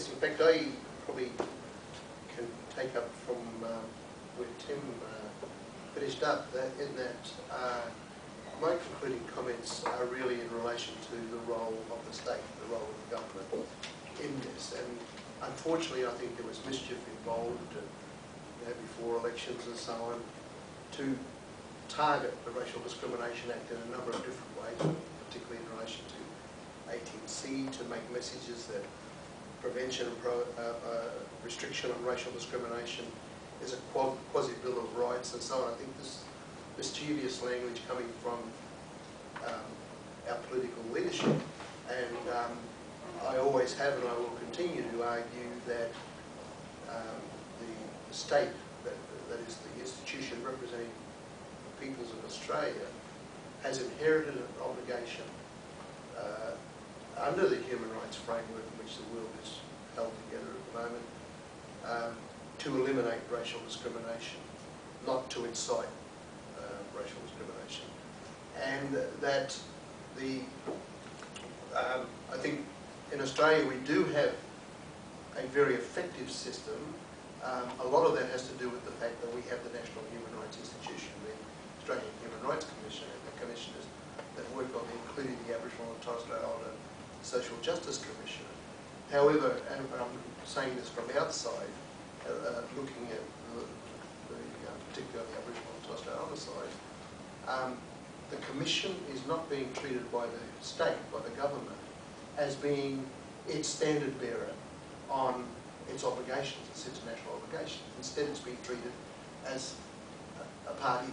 yes, in fact, I probably can take up from where Tim finished up, in that my concluding comments are really in relation to the role of the state, the role of the government in this. And unfortunately, I think there was mischief involved before elections and so on to target the Racial Discrimination Act in a number of different ways, particularly in relation to 18C, to make messages that prevention and restriction on racial discrimination is a quasi-bill of rights and so on. I think this mischievous language coming from our political leadership, and I always have and I will continue to argue that the state, that is the institution representing the peoples of Australia, has inherited an obligation under the human rights framework in which the world is held together at the moment, to eliminate racial discrimination, not to incite racial discrimination. And that I think in Australia we do have a very effective system. A lot of that has to do with the fact that we have the National Human Rights Institution, the Australian Human Rights Commission, and the commissioners that work on it, including the Aboriginal and Torres Strait Islander Social Justice Commission. However, and I'm saying this from outside, looking at particularly the Aboriginal and Torres Strait Islander side, the Commission is not being treated by the state, by the government, as being its standard bearer on its obligations, its international obligations. Instead, it's being treated as a party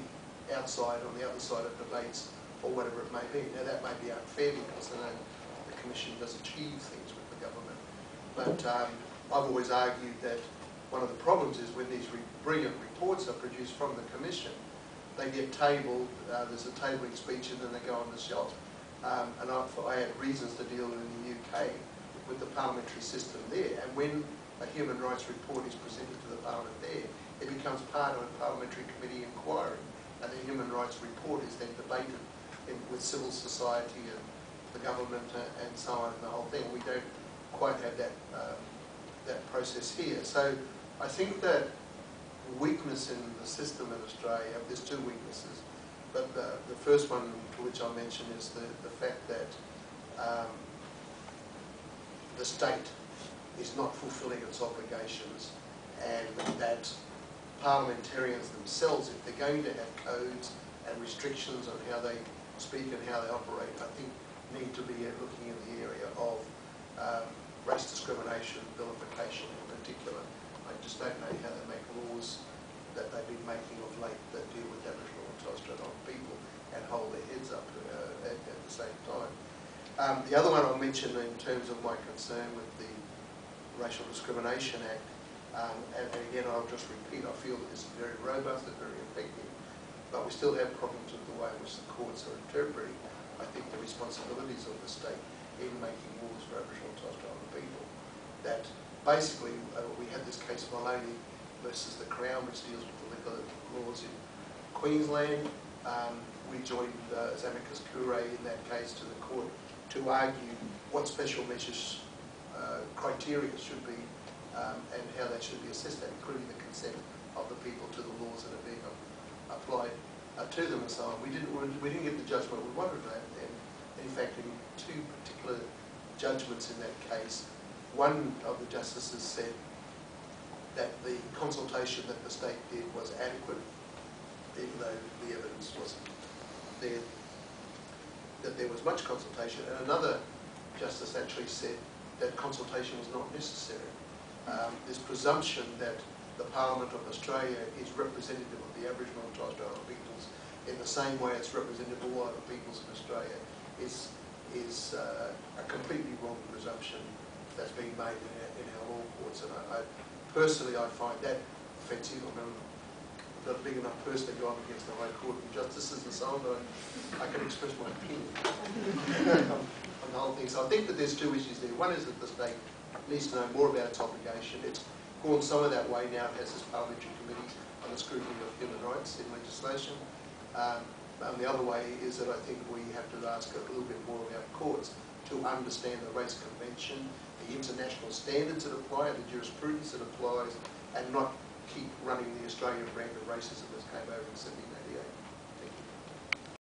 outside, on the other side of debates, or whatever it may be. Now, that may be unfair because the Commission does achieve things with the government. But I've always argued that one of the problems is when these brilliant reports are produced from the Commission, they get tabled, there's a tabling speech, and then they go on the shelf. And I had reasons to deal in the UK with the parliamentary system there. And when a human rights report is presented to the Parliament there, it becomes part of a parliamentary committee inquiry. And the human rights report is then debated with civil society and the government and so on, and the whole thing. We don't quite have that process here. So I think that weakness in the system in Australia, there's two weaknesses, but the first one to which I mention is the fact that the state is not fulfilling its obligations, and that parliamentarians themselves, if they're going to have codes and restrictions on how they speak and how they operate, I think need to be looking in the area of race discrimination, vilification in particular. I just don't know how they make laws that they've been making of late that deal with Aboriginal and Torres Strait Islander people and hold their heads up at the same time. The other one I'll mention in terms of my concern with the Racial Discrimination Act, and again I'll just repeat, I feel that this is very robust and very effective, but we still have problems with the way in which the courts are interpreting, I think, the responsibilities of the state in making laws for Aboriginal and Torres Strait Islander people. That basically we had this case of Maloney versus the Crown, which deals with the liquor laws in Queensland. We joined as amicus curiae in that case to the court to argue what special measures criteria should be and how they should be assessed, including the consent of the people to the laws that are being applied to them and so on. We didn't get the judgment we wanted that, and in fact in two particular judgments in that case, one of the justices said that the consultation that the state did was adequate, even though the evidence wasn't there, that there was much consultation, and another justice actually said that consultation was not necessary. This presumption that the Parliament of Australia is representative of the Aboriginal and Torres Strait Islander peoples in the same way it's representative of all other peoples in Australia is a completely wrong presumption that's being made in our law courts. And personally, I find that offensive. I mean, I'm not big enough person to go up against the High Court and justices and so on, but I can express my opinion on the whole thing. So I think that there's two issues there. One is that the state needs to know more about its obligation. It's gone some of that way now. It has this parliamentary committee on the scrutiny of human rights in legislation. And the other way is that I think we have to ask a little bit more of our courts to understand the Race Convention, the international national standards that apply and the jurisprudence that applies, and not keep running the Australian brand of racism as came over in 1788.